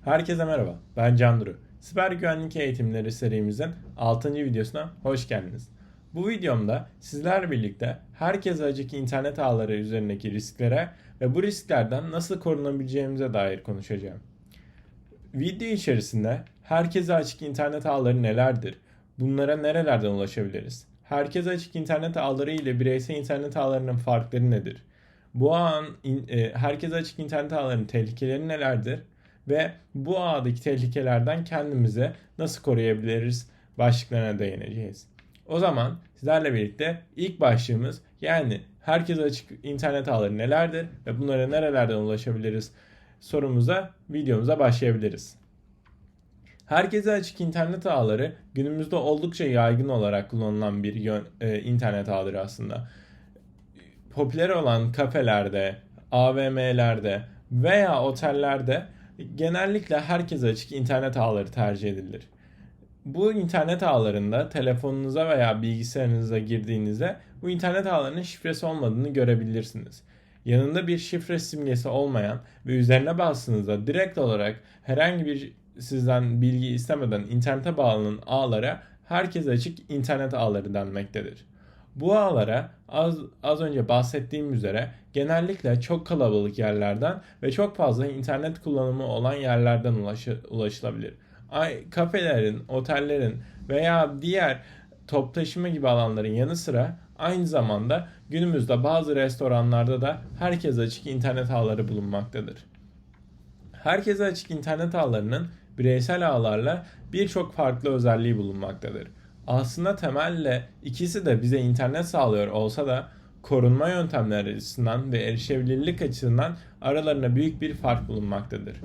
Herkese merhaba, ben Can Duru. Siber güvenlik eğitimleri serimizin 6. videosuna hoş geldiniz. Bu videomda sizlerle birlikte herkese açık internet ağları üzerindeki risklere ve bu risklerden nasıl korunabileceğimize dair konuşacağım. Video içerisinde herkese açık internet ağları nelerdir? Bunlara nerelerden ulaşabiliriz? Herkese açık internet ağları ile bireysel internet ağlarının farkları nedir? Herkese açık internet ağlarının tehlikeleri nelerdir? Ve bu ağdaki tehlikelerden kendimizi nasıl koruyabiliriz başlıklarına değineceğiz. O zaman sizlerle birlikte ilk başlığımız, yani herkese açık internet ağları nelerdir ve bunlara nerelerden ulaşabiliriz videomuza başlayabiliriz. Herkese açık internet ağları günümüzde oldukça yaygın olarak kullanılan bir internet ağları aslında. Popüler olan kafelerde, AVM'lerde veya otellerde genellikle herkese açık internet ağları tercih edilir. Bu internet ağlarında telefonunuza veya bilgisayarınıza girdiğinizde bu internet ağlarının şifresi olmadığını görebilirsiniz. Yanında bir şifre simgesi olmayan ve üzerine bastığınızda direkt olarak herhangi bir sizden bilgi istemeden internete bağlanan ağlara herkese açık internet ağları denmektedir. Bu ağlara az önce bahsettiğim üzere genellikle çok kalabalık yerlerden ve çok fazla internet kullanımı olan yerlerden ulaşılabilir. Kafelerin, otellerin veya diğer top taşıma gibi alanların yanı sıra aynı zamanda günümüzde bazı restoranlarda da herkese açık internet ağları bulunmaktadır. Herkese açık internet ağlarının bireysel ağlarla birçok farklı özelliği bulunmaktadır. Aslında temelde ikisi de bize internet sağlıyor olsa da korunma yöntemleri açısından ve erişebilirlik açısından aralarında büyük bir fark bulunmaktadır.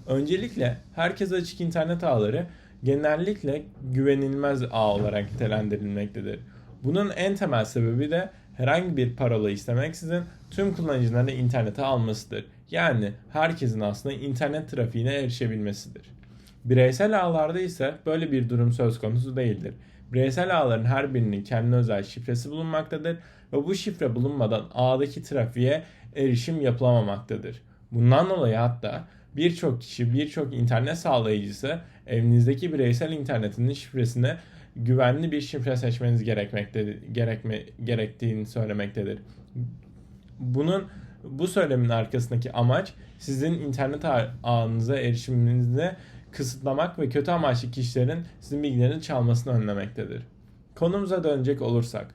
Öncelikle herkese açık internet ağları genellikle güvenilmez ağ olarak nitelendirilmektedir. Bunun en temel sebebi de herhangi bir parola istemeksizin tüm kullanıcıların internete almasıdır. Yani herkesin aslında internet trafiğine erişebilmesidir. Bireysel ağlarda ise böyle bir durum söz konusu değildir. Bireysel ağların her birinin kendine özel şifresi bulunmaktadır ve bu şifre bulunmadan ağdaki trafiğe erişim yapılamamaktadır. Bundan dolayı hatta birçok internet sağlayıcısı evinizdeki bireysel internetinin şifresine güvenli bir şifre seçmeniz gerektiğini söylemektedir. Bu söylemin arkasındaki amaç sizin internet ağınıza erişiminizi kısıtlamak ve kötü amaçlı kişilerin sizin bilgilerini çalmasını önlemektedir. Konumuza dönecek olursak,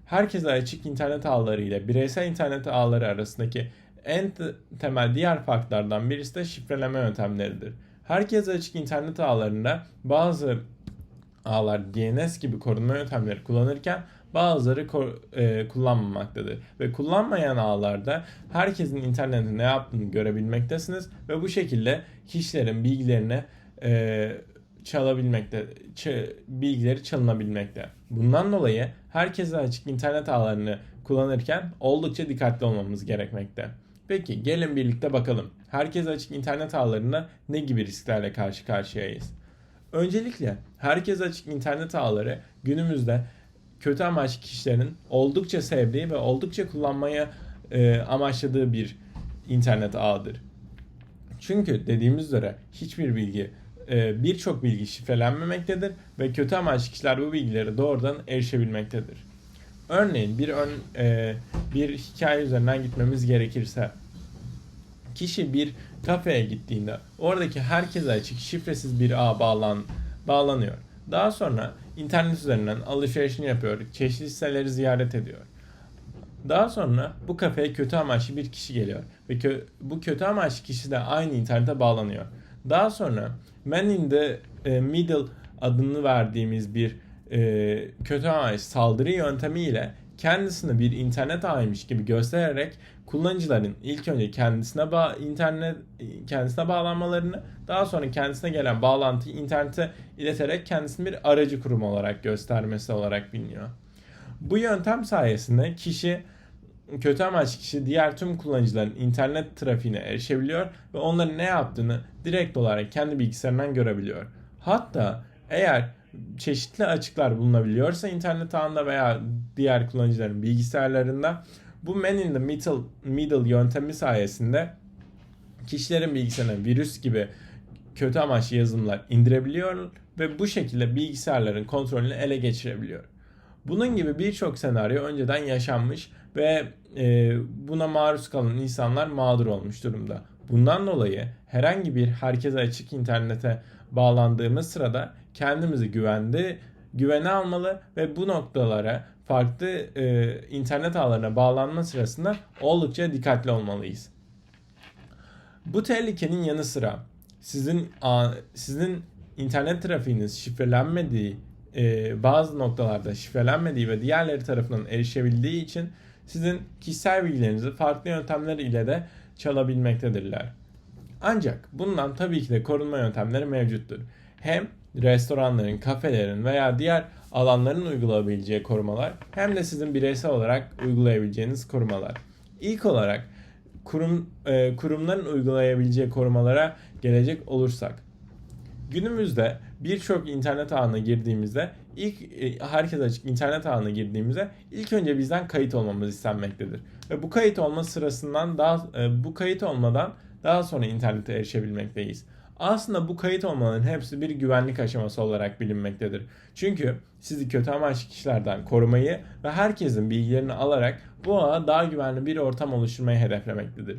herkese açık internet ağları ile bireysel internet ağları arasındaki en temel diğer farklardan birisi de şifreleme yöntemleridir. Herkese açık internet ağlarında bazı ağlar DNS gibi korunma yöntemleri kullanırken bazıları kullanmamaktadır. Ve kullanmayan ağlarda herkesin internette ne yaptığını görebilmektesiniz ve bu şekilde kişilerin bilgilerini bilgileri çalınabilmekte. Bundan dolayı herkese açık internet ağlarını kullanırken oldukça dikkatli olmamız gerekmekte. Peki gelin birlikte bakalım. Herkese açık internet ağlarında ne gibi risklerle karşı karşıyayız? Öncelikle herkese açık internet ağları günümüzde kötü amaçlı kişilerin oldukça sevdiği ve oldukça kullanmaya amaçladığı bir internet ağıdır. Çünkü dediğimiz üzere birçok bilgi şifrelenmemektedir ve kötü amaçlı kişiler bu bilgileri doğrudan erişebilmektedir. Örneğin bir hikaye üzerinden gitmemiz gerekirse, kişi bir kafeye gittiğinde oradaki herkese açık şifresiz bir ağ bağlanıyor. Daha sonra internet üzerinden alışverişini yapıyor, çeşitli siteleri ziyaret ediyor. Daha sonra bu kafeye kötü amaçlı bir kişi geliyor ve bu kötü amaçlı kişi de aynı internete bağlanıyor. Daha sonra Man in the Middle adını verdiğimiz bir kötü amaçlı saldırı yöntemiyle kendisini bir internet ağıymış gibi göstererek kullanıcıların ilk önce kendisine bağlanmalarını, daha sonra kendisine gelen bağlantıyı internete ileterek kendisini bir aracı kurum olarak göstermesi olarak biliniyor. Bu yöntem sayesinde kötü amaçlı kişi diğer tüm kullanıcıların internet trafiğine erişebiliyor ve onların ne yaptığını direkt olarak kendi bilgisayarından görebiliyor. Hatta eğer çeşitli açıklar bulunabiliyorsa internet ağında veya diğer kullanıcıların bilgisayarlarında, bu Man in the Middle yöntemi sayesinde kişilerin bilgisayarına virüs gibi kötü amaçlı yazılımlar indirebiliyor ve bu şekilde bilgisayarların kontrolünü ele geçirebiliyor. Bunun gibi birçok senaryo önceden yaşanmış ve buna maruz kalan insanlar mağdur olmuş durumda. Bundan dolayı herhangi bir herkese açık internete bağlandığımız sırada kendimizi güvene almalı ve bu noktalara farklı internet ağlarına bağlanma sırasında oldukça dikkatli olmalıyız. Bu tehlikenin yanı sıra sizin internet trafiğiniz şifrelenmediği, bazı noktalarda şifrelenmediği ve diğerleri tarafından erişebildiği için sizin kişisel bilgilerinizi farklı yöntemler ile de çalabilmektedirler. Ancak bundan tabii ki de korunma yöntemleri mevcuttur. Hem restoranların, kafelerin veya diğer alanların uygulayabileceği korumalar hem de sizin bireysel olarak uygulayabileceğiniz korumalar. İlk olarak kurumların uygulayabileceği korumalara gelecek olursak, günümüzde birçok internet ağına girdiğimizde herkes açık internet ağına girdiğimizde ilk önce bizden kayıt olmamız istenmektedir. Ve bu kayıt olma sırasından bu kayıt olmadan daha sonra internete erişebilmekteyiz. Aslında bu kayıt olmaların hepsi bir güvenlik aşaması olarak bilinmektedir. Çünkü sizi kötü amaçlı kişilerden korumayı ve herkesin bilgilerini alarak bu ağa daha güvenli bir ortam oluşturmayı hedeflemektedir.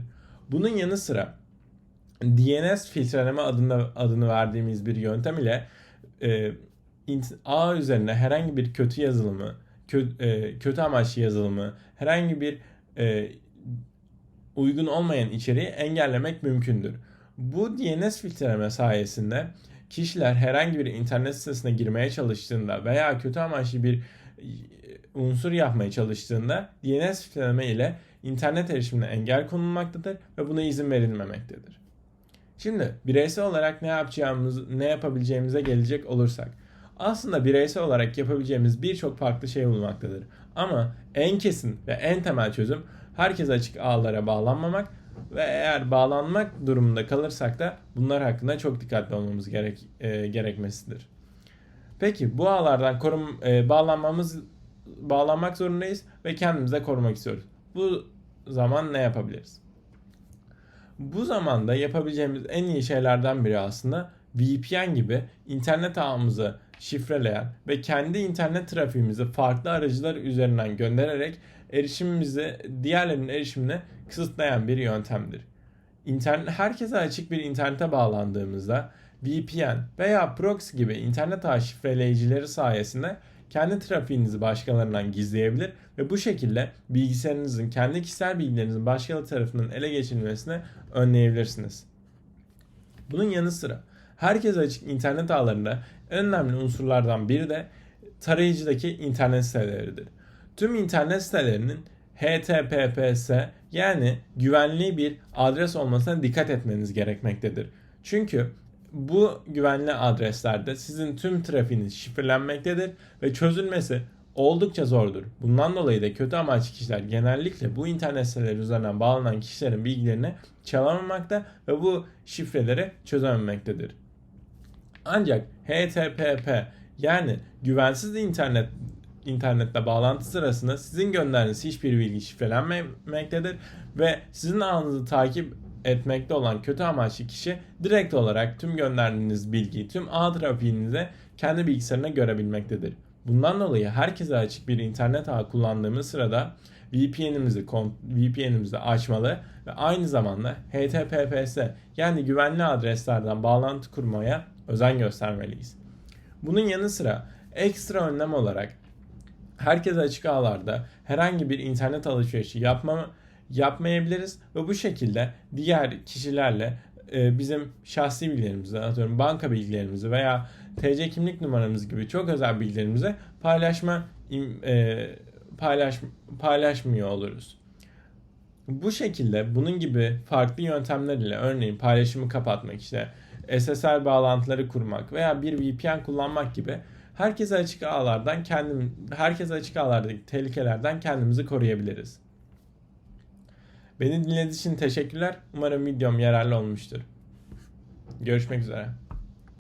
Bunun yanı sıra DNS filtreleme adını verdiğimiz bir yöntem ile ağ üzerine herhangi bir kötü yazılımı, kötü amaçlı yazılımı, herhangi bir uygun olmayan içeriği engellemek mümkündür. Bu DNS filtreleme sayesinde kişiler herhangi bir internet sitesine girmeye çalıştığında veya kötü amaçlı bir unsur yapmaya çalıştığında DNS filtreleme ile internet erişimine engel konulmaktadır ve buna izin verilmemektedir. Şimdi bireysel olarak ne yapabileceğimize gelecek olursak, aslında bireysel olarak yapabileceğimiz birçok farklı şey bulunmaktadır. Ama en kesin ve en temel çözüm herkese açık ağlara bağlanmamak ve eğer bağlanmak durumunda kalırsak da bunlar hakkında çok dikkatli olmamız gerekmesidir. Peki bu ağlardan bağlanmak zorundayız ve kendimizi de korumak istiyoruz. Bu zaman ne yapabiliriz? Bu zamanda yapabileceğimiz en iyi şeylerden biri aslında VPN gibi internet ağımızı şifreleyen ve kendi internet trafiğimizi farklı aracılar üzerinden göndererek diğerlerinin erişimini kısıtlayan bir yöntemdir. Herkese açık bir internete bağlandığımızda VPN veya proxy gibi internet ağ şifreleyicileri sayesinde kendi trafiğinizi başkalarından gizleyebilir ve bu şekilde bilgisayarınızın kendi kişisel bilgilerinizin başkaları tarafından ele geçirilmesini önleyebilirsiniz. Bunun yanı sıra herkese açık internet ağlarında en önemli unsurlardan biri de tarayıcıdaki internet siteleridir. Tüm internet sitelerinin HTTPS yani güvenli bir adres olmasına dikkat etmeniz gerekmektedir. Çünkü bu güvenli adreslerde sizin tüm trafiğiniz şifrelenmektedir ve çözülmesi oldukça zordur. Bundan dolayı da kötü amaçlı kişiler genellikle bu internet siteleri üzerinden bağlanan kişilerin bilgilerini çalamamakta ve bu şifreleri çözememektedir. Ancak HTTP yani güvensiz internetle bağlantı sırasında sizin gönderdiğiniz hiçbir bilgi şifrelenmemektedir ve sizin ağınızı takip etmekte olan kötü amaçlı kişi direkt olarak tüm gönderdiğiniz bilgiyi, tüm ağ trafiğinizi kendi bilgisayarına görebilmektedir. Bundan dolayı herkese açık bir internet ağı kullandığımız sırada VPN'imizi açmalı ve aynı zamanda HTTPS yani güvenli adreslerden bağlantı kurmaya özen göstermeliyiz. Bunun yanı sıra ekstra önlem olarak herkese açık ağlarda herhangi bir internet alışverişi yapmayabiliriz ve bu şekilde diğer kişilerle bizim şahsi bilgilerimizi, atıyorum banka bilgilerimizi veya TC kimlik numaramız gibi çok özel bilgilerimizi paylaşmıyor oluruz. Bu şekilde bunun gibi farklı yöntemler ile örneğin paylaşımı kapatmak, SSL bağlantıları kurmak veya bir VPN kullanmak gibi herkese açık ağlardaki tehlikelerden kendimizi koruyabiliriz. Beni dinlediğiniz için teşekkürler. Umarım videom yararlı olmuştur. Görüşmek üzere.